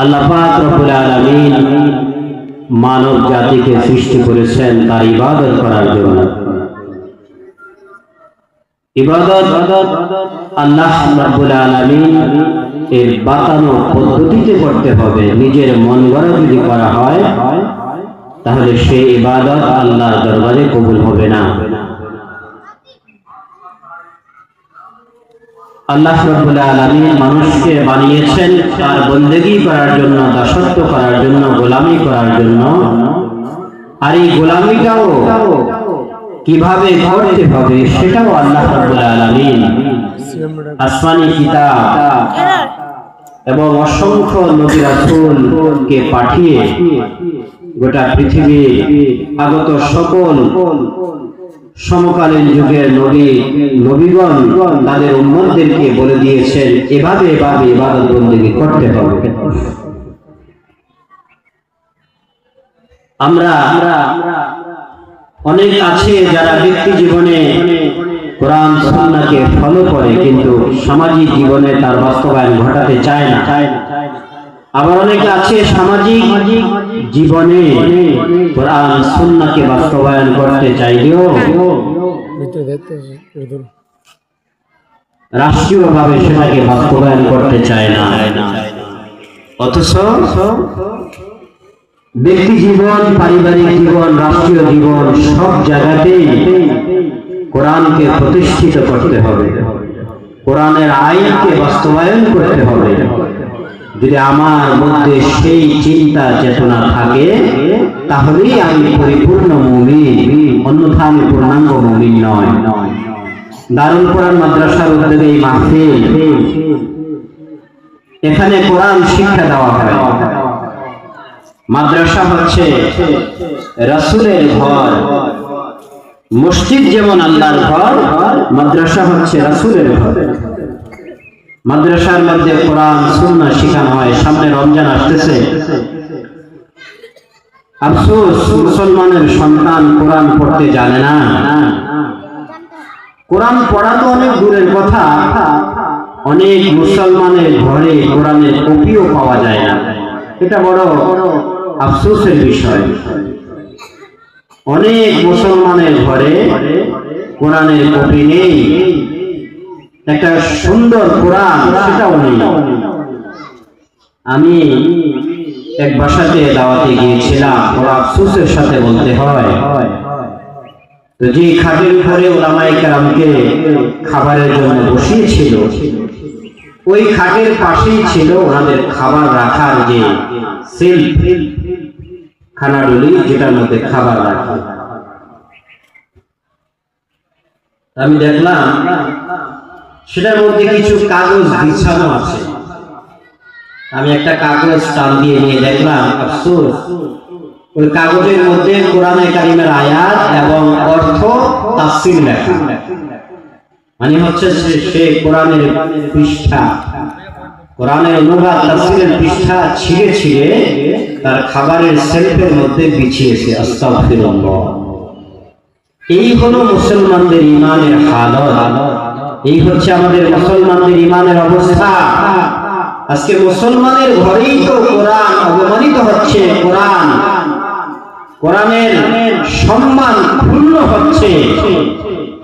আল্লাহ পাক রব্বুল আলামিন মানব জাতিকে সৃষ্টি করেছেন তার ইবাদত করার জন্য। ইবাদত আল্লাহ রব্বুল আলামিন এর বাতানো পদ্ধতিতে করতে হবে। নিজের মন গড়া যদি করা হয় তাহলে সেই ইবাদত আল্লাহর দরবারে কবুল হবে না। আল্লাহ রাব্বুল আলামিন মানুষকে বানিয়েছেন তার বন্দেগী করার জন্য, দাসত্ব করার জন্য, গোলামি করার জন্য। আর এই গোলামিটাও কিভাবে করতে হবে সেটাও আল্লাহ রাব্বুল আলামিন আসমানি কিতাব এবং অসংখ্য নবী রাসূলকে পাঠিয়ে গোটা পৃথিবীর আগত সকল সমকালীন যুগের নবীগণ তাদের উম্মতদেরকে বলে দিয়েছেন এভাবে ইবাদত বন্দেগী করতে হবে। আমরা অনেক আছে যারা ব্যক্তি জীবনে কোরআন সুন্নাহকে ফলো করে কিন্তু সামাজিক জীবনে তার বাস্তবায়ন ঘটাতে চায় না। আবার অনেকে আছে সামাজিক জীবনে কোরআন সুন্নাহকে বাস্তবায়ন করতে চাইলেও রাষ্ট্রীয়ভাবে সেটাকে বাস্তবায়ন করতে চায় না। অথচ ব্যক্তি জীবন, পারিবারিক জীবন, রাষ্ট্রীয় জীবন সব জায়গাতেই কোরআনকে প্রতিষ্ঠিত করতে হবে, কোরআনের আইনকে বাস্তবায়ন করতে হবে। যদি আমার মধ্যে সেই চিন্তা চেতনা থাকে তাহলেই আমি পরিপূর্ণ মুমিন, অন্যথা আমি পূর্ণাঙ্গ মুমিন নয়। দারুল কোরআন মাদ্রাসার উদ্যোগে এই মাহফিল, এখানে কোরআন শিক্ষা দেওয়া হয়। মাদ্রাসা হচ্ছে রাসূলের ঘর, মসজিদ যেমন আল্লাহর ঘর, মাদ্রাসা হচ্ছে রাসূলের ঘর। মাদ্রাসার মধ্যে কোরআন সুন্নাহ শেখানো হয়। সামনে রমজান আসতেছে, আফসোস মুসলমানের সন্তান কোরআন পড়তে জানে না। কোরআন পড়া তো অনেক দূরের কথা, অনেক মুসলমানের ঘরে কোরআনের কপিও পাওয়া যায় না। এটা বড় আফসোসের বিষয়। অনেক মুসলমানের ঘরে কোরআনের কপি নেই, একটা সুন্দর কোরআন সেটাও নেই। আমি এক বাসাতে দাওয়াতে গিয়েছিলাম, বড় আফসোসের সাথে বলতে হয়, তো যে খাটের উপরে উলামায়ে কেরামকে খাবারের জন্য বসিয়েছিল ওই খাটের পাশেই ছিল ওনাদের খাবার রাখার যে সেলফ, খানাডুলি যেটার মধ্যে খাবার রাখা। আমি দেখলাম সেটার মধ্যে কিছু কাগজ বিছানো আছে। আমি একটা কাগজ টান দিয়ে নিয়ে দেখলাম, আফসোস ওই কাগজের মধ্যে কোরআনে কারিমের আয়াত এবং অর্থ তাফসীর লেখা। মানে হচ্ছে সে কোরআনের পৃষ্ঠা, কোরআনের অনুবাদ তাফসীরের পৃষ্ঠা ছিঁড়ে ছিঁড়ে তার খাবারের সেলফের মধ্যে বিছিয়েছে। আস্তাগফিরুল্লাহ। এই হলো মুসলমানদের ঈমানের হালত, এই হচ্ছে আমাদের মুসলমানদের ঈমানের অবস্থা। আজকে মুসলমানের ঘরেই তো কোরআন অবমানিত হচ্ছে, কোরআনের সম্মান ক্ষুণ্ণ হচ্ছে,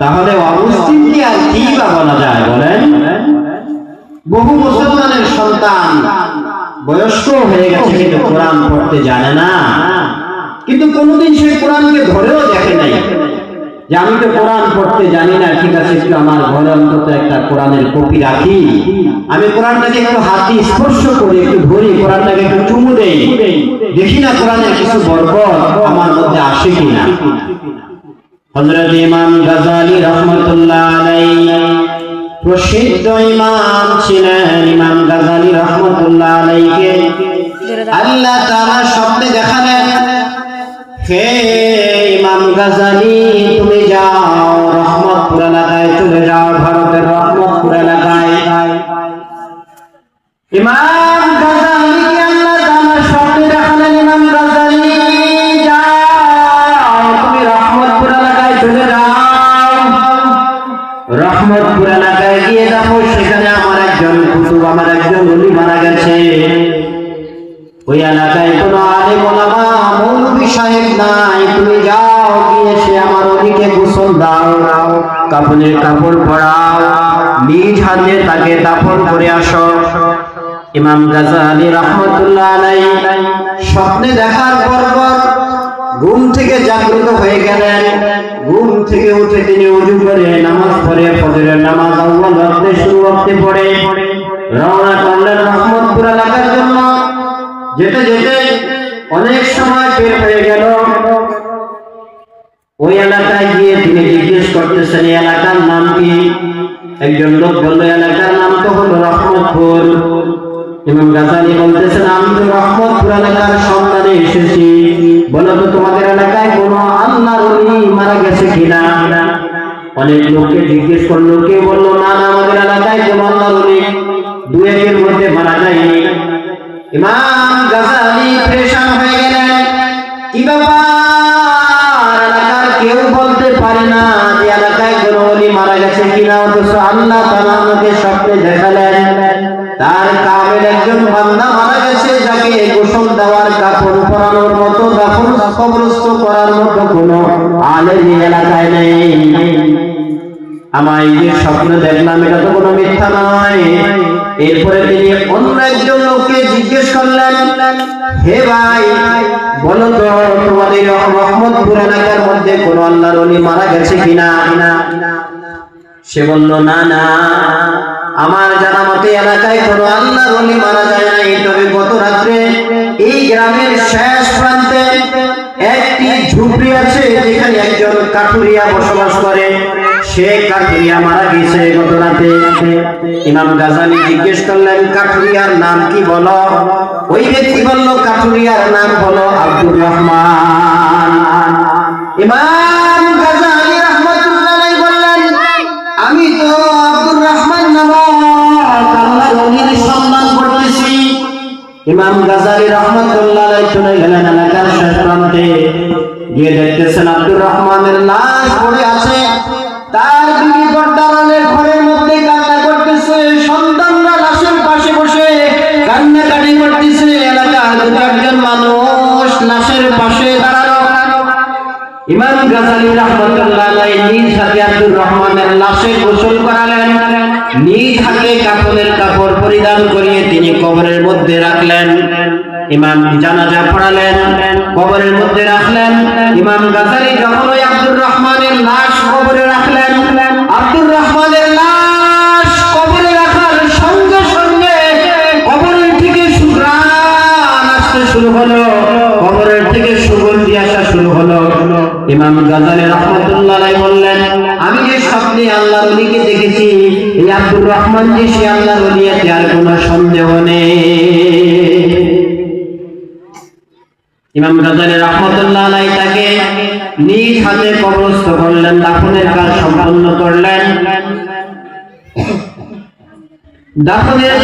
তাহলে অমুসলিমকে আর কি বা বলা যায় বলেন? বহু মুসলমানের সন্তান বয়স্ক হয়ে গেছে কিন্তু কোরআন পড়তে জানে না, কিন্তু কোনোদিন সে কোরআনকে ধরেও দেখে নাই যে আমি তো কোরআন পড়তে জানি না, ঠিক আছে একটু আমার ঘরে অন্তত একটা কোরআনের কপি রাখি, আমি কোরআনটাকে একটু হাতে স্পর্শ করি, একটু ধরি, কোরআনটাকে একটু চুমু দেই, দেখি না কোরআনের কিছু বরকত আমার মধ্যে আসে কিনা। হযরত ইমাম গাযালী রাহমাতুল্লাহ আলাইহি প্রসিদ্ধ ইমাম ছিলেন। ইমাম গাযালী রাহমাতুল্লাহ আলাইহিকে আল্লাহ তাআলা স্বপ্নে দেখালেন, হে ইমাম গাযালী তুমি যাও রহমতপুর এলাকায় চলে যাও, ভারতের রহমতপুর এলাকায়। ইমাম গাযালীকে আল্লাহ তাআলা স্বপ্নে দেখালেন, ইমাম গাযালী যাও তুমি রহমতপুর এলাকায় চলে যাও। রহমতপুর এলাকায় গিয়ে দেখো সেখানে আমার একজন কুতুব, আমার একজন ওলি মারা গেছে। ওই এলাকায় কোনো আলেম ওলামা মৌলভী সাহেব নাই, তুমি যাও গিয়ে সে আমার ওদিকে গোসল দাও, কাফনের কাপড় পরাও, নিজ হাতে তাকে দাফন করে আসো। ইমাম গাজালি রাহমাতুল্লাহ আলাইহি স্বপ্নে দেখার পর ঘুম থেকে জাগ্রত হয়ে গেলেন। ঘুম থেকে উঠে তিনি ওযু করে নামাজ পড়ে ফজরের নামাজ আউয়াল ওয়াক্তে শুরু ওয়াক্তে পড়ে রওনা করলেন রহমতপুর এলাকার জন্য। যেতে যেতে অনেক সময় বের হয়ে গেল। ওই এলাকায় গিয়ে তিনি জিজ্ঞেস করতেছেন এই এলাকার নাম কি? একজন লোক বলল এলাকার নাম তো হলো রহমতপুর। ইমাম গাজালি বলতেছেন আমি তো রহমতপুর এলাকার সন্ধানে এসেছি, বলো তো তোমাদের এলাকায় কোনো আল্লাহর ওলি মারা গেছে কিনা? অনেক লোককে জিজ্ঞেস করলো, কেউ বললো না না আমাদের এলাকায় কোনো আল্লাহর ওলি দু একের মধ্যে মারা যায়নি। ইমাম গাজালি পরেশান হয়ে গেলেন, কি ব্যাপার এলাকার কেউ বলতে পারে না যে এলাকায় কোনো ওলি মারা গেছে কিনা, অথচ আল্লাহ তাআলা আমাকে স্বপ্নে দেখালেন তার কামেল একজন বান্দা মারা গেছে, যাকে গোসল দেওয়ার কাপড় পরানোর মতো দাফন কবরস্থ করার মতো কোনো আলেম এলাকায় নেই। আমার এই যে স্বপ্ন দেখলাম এটা তো কোনো মিথ্যা নয়। এরপরে তিনি অন্য একজন লোককে জিজ্ঞেস করলেন, হে ভাই বলো তো তোমাদের রহমতপুর এলাকার মধ্যে কোনো আল্লাহর ওলি মারা গেছে কিনা? সে বলল না না আমার জানা মতে এলাকায় কোনো আল্লাহর ওলি মারা যায় নাই, তবে গত রাত্রে এই গ্রামের শেষ প্রান্তে একটি ঝুপড়ি আছে যেখানে একজন কাঠুরিয়া বসবাস করে, সে কাঠুরিয়া মারা গেছে গত রাতে। ইমাম গাজালি জিজ্ঞেস করলেন কাঠুরিয়ার নাম কি বলো? ওই ব্যক্তি বলল কাঠুরিয়ার নাম হলো আব্দুর রহমান। ইমাম গাজালি রাহমাতুল্লাহ আলাইহি বললেন আমি তো আব্দুর রহমান নামক আল্লাহর ওলির সন্ধান করতেছি। ইমাম গাজালি রাহমাতুল্লাহ আলাইহি চলে গেলেন এলাকার শেষ প্রান্তে, গিয়ে দেখতেছেন আব্দুর রহমানের লাশ পড়ে আছে, তার বিবি পর্দারালের ঘরের মধ্যে কান্না করতেছে, সন্তানরা লাশের পাশে বসে কান্নাকাটি করতেছে। এলাকার দু চারজন মানুষ লাশের পাশে দাঁড়ানো। ইমাম গাজালি রাহমাতুল্লাহ আলাইহি নিজ হাতে আব্দুর রহমানের লাশে গোসল করালেন, নিজ হাতে কাফনের কাপড় পরিধান করিয়ে তিনি কবরের মধ্যে রাখলেন। ইমাম জানাজা পড়ালেন, কবরের মধ্যে রাখলেন। ইমাম গাজালি যখন ওই আব্দুর রহমানের লাশ কবরে রাখলেন, আব্দুর রহমানের লাশ কবরে রাখার সঙ্গে সঙ্গে কবরের থেকে সুঘ্রাণ আসতে শুরু হলো, কবরের থেকে সুগন্ধি আসা শুরু হলো। ইমাম গাজালি রাহমাতুল্লাহ আলাইহি বললেন আমি যে স্বপ্নে আল্লাহর ওলিকে দেখেছি এই আব্দুর রহমান যে সে আল্লাহর ওলি, এতে আর কোনো সন্দেহ নেই। ইমাম গাজালি রাহমাতুল্লাহ আলাইহি তাকে নিজ হাতে কবরস্থ করলেন, দাফনের কাজ সম্পন্ন করলেন। দাফনের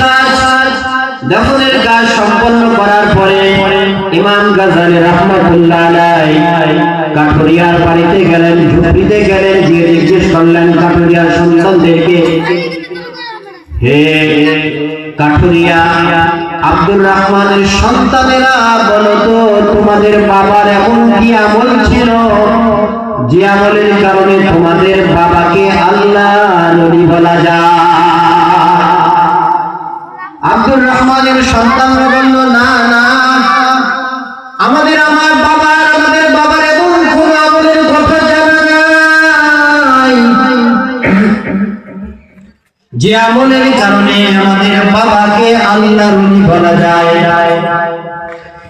কাজ সম্পন্ন করার পরে ইমাম গাজালি রাহমাতুল্লাহ আলাইহি কাঠুরিয়ার বাড়িতে গেলেন, ঝুপড়িতে গেলেন, গিয়ে জিজ্ঞেস করলেন কাঠুরিয়ার সন্তানদেরকে, হে কাঠুরিয়া আব্দুর রহমানের সন্তানেরা বলো তো তোমাদের বাবার এমন কি আমল ছিল যে আমলের কারণে তোমাদের বাবাকে আল্লাহর ওলি বলা যায়? আব্দুর রহমানের সন্তানরা বলল না না আমাদের বাবার এমন কোন আমলের কথা জানা নাই যে আমলের কারণে আমাদের বাবাকে আল্লাহর ওলি বলা যায়।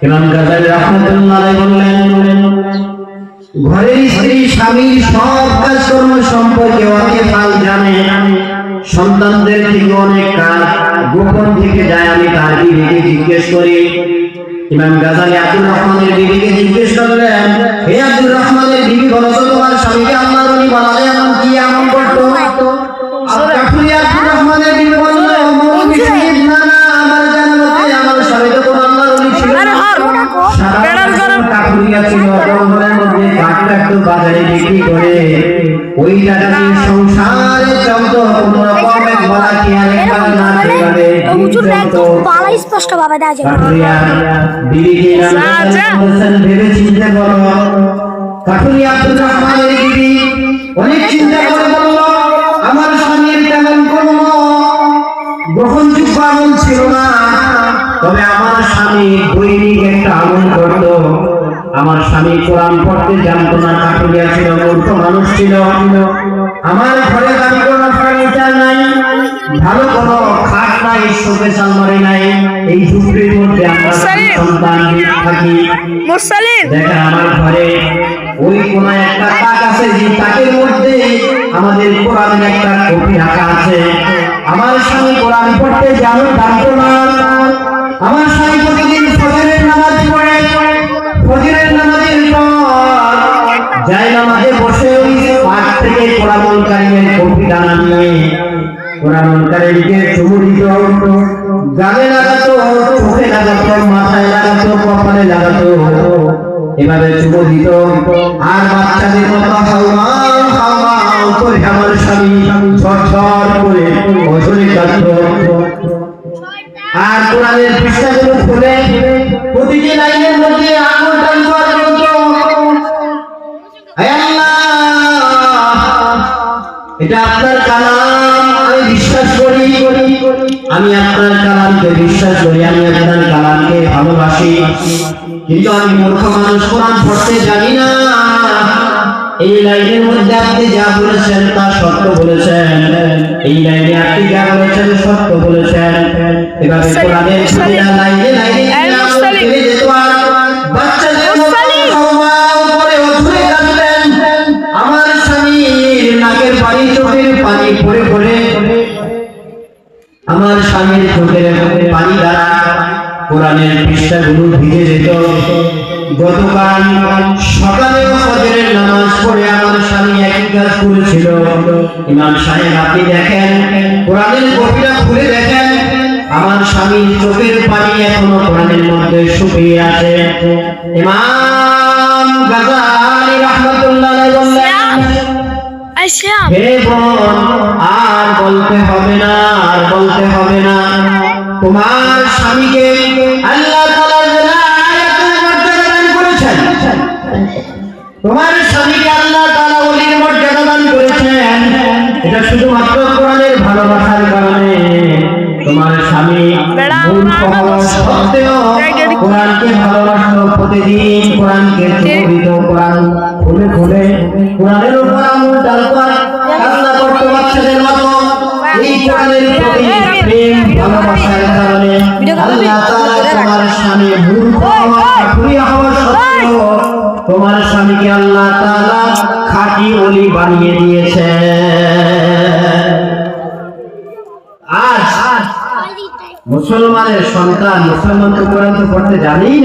ইমাম গাজালি রাহমাতুল্লাহ আলাইহি বললেন ঘরের স্ত্রী স্বামীর সব কাজকর্ম সম্পর্কে অনেক হাল জানে, সন্তানদের থেকে অনেক কাজ গোপন থেকে যায়, আমি তার বিবিকে জিজ্ঞেস করি। ইমাম গাজালি আব্দুর রহমানের বিবিকে জিজ্ঞেস করলেন, হে আব্দুর রহমানের বিবি বলো তো তোমার স্বামীকে আল্লাহর ওলি বলা যায় এমন কি আমল করতো? আব্দুর রহমানের বিবি বলল মৌলভী সাহেব না না আমার জানা মতে আমার স্বামী তো কোনো আল্লাহর ওলি ছিল না। কাঠুরিয়া ছিল, জঙ্গলের মধ্যে কাঠ কাটতো, বাজারে বিক্রি করে ওই টাকা দিয়ে সংসারে চলতো। কোনো রকম একবেলা খেয়াল একবেলা না খেয়ালে স্পষ্ট ভাবে দেখা যায়। কাঠুরিয়া বিবিকে বলছেন, ভেবে চিন্তে বলো। কাঠুরিয়া আব্দুর রহমানের বিবি অনেক চিন্তা করে বলল, আমার স্বামীর তেমন কোনো গ্রহণযোগ্য আমল ছিল না, তবে আমার স্বামী দৈনিক একটা আমল করত। আমার স্বামী কোরআন পড়তে জানতো না, কাঠুরিয়া ছিল, মূর্খ মানুষ ছিল। আমার ঘরে দামি কোনো ফার্নিচার নাই, ভালো কোনো খাট নাই, শোকেস আলমারি নাই। এই ঝুপড়ির মধ্যে আমরা সন্তান থাকি। দেখেন আমার ঘরে ওই কোন একটা তাক আছে, যে তাকের মধ্যে আমাদের কোরআনের একটা কপি রাখা আছে। আমার স্বামী কোরআন পড়তে জানতো না। আমার স্বামী প্রতিদিন ফজরের নামাজ পড়ে, ফজরের নামাজের পর যায় নামাজে বসে ওই পাঠ থেকে কোরআনুল কারীমের কপি টানা নিয়ে কোরআনুল কারীমকে চুমু দিত, গালে লাগাতো, চোখে লাগাতো, মাথায় লাগাতো, কপালে লাগাতো, এভাবে চুমু দিত। আর বাচ্চাদের মতো হাওমাও হাওমাও করে আমার স্বামী ঝরঝর করে বছরে কাটতো। আর কোরআনের পৃষ্ঠাগুলো খুলে প্রতিটি লাইনের মধ্যে আঙুল টানতো আর বলতো, হে আল্লাহ, এটা আপনার কালাম, আমি বিশ্বাস করি, আমি আপনার কালামকে বিশ্বাস করি, আমি আপনার কালামকে ভালোবাসি, কিন্তু আমি মূর্খ মানুষ, কোরআন পড়তে জানি না। এই লাইনের মধ্যে আপনি যা বলেছেন তা সত্য বলেছেন, এই লাইনে আপনি যা বলেছেন সত্য বলেছেন। এভাবে কোরআনের প্রতিটা লাইনে লাইনে যেত আর বাচ্চাদের উপরে অঝরে কাঁদলেন। আমার স্বামীর নাকের পানি, চোখের পানি পড়ে পড়ে, আমার স্বামীর চোখের পানি দ্বারা কোরআনের পৃষ্ঠাগুলো ভিজে যেত। গতকাল সকালেও ফজরের নামাজ পড়ে আমার স্বামী একই কাজ করেছিল। ইমাম সাহেব আপনি দেখেন, কোরআনের কপিটা খুলে দেখেন, আমার স্বামীর চোখের পানি এখনো কোরআনের মধ্যে শুকিয়ে আছে। ইমাম গাজালি রাহমাতুল্লাহ আলাইহি বললেন, হে বোন, আর বলতে হবে না, আর বলতে হবে না। তোমার স্বামীকে আল্লাহ তাআলা আয়াতুল মর্যাদা দান করেছেন, তোমার স্বামীকে আল্লাহ তাআলা ওলির মর্যাদা দান করেছেন। এটা শুধুমাত্র কোরআনের ভালোবাসার কারণে। তোমার স্বামী মূর্খ হওয়া সত্ত্বেও কোরআনকে ভালোবাসলো, প্রতিদিন কোরআনকে চুম্বিত, কোরআন খুলে খুলে কোরআনের উপর আঙুল টানতো, কান্না করতো বাচ্চাদের মতো। এই কোরআনের প্রতি প্রেম ভালোবাসার কারণে আল্লাহ তাআলা তোমার স্বামী মূর্খ হওয়া, কাঠুরিয়া হওয়া সত্ত্বেও তোমার স্বামীকে আল্লাহ তাআলা খাঁটি ওলি বানিয়ে দিয়েছে। আজ মুসলমানের সন্তান, মুসলমান তো কোরআন তো পড়তে জানি না।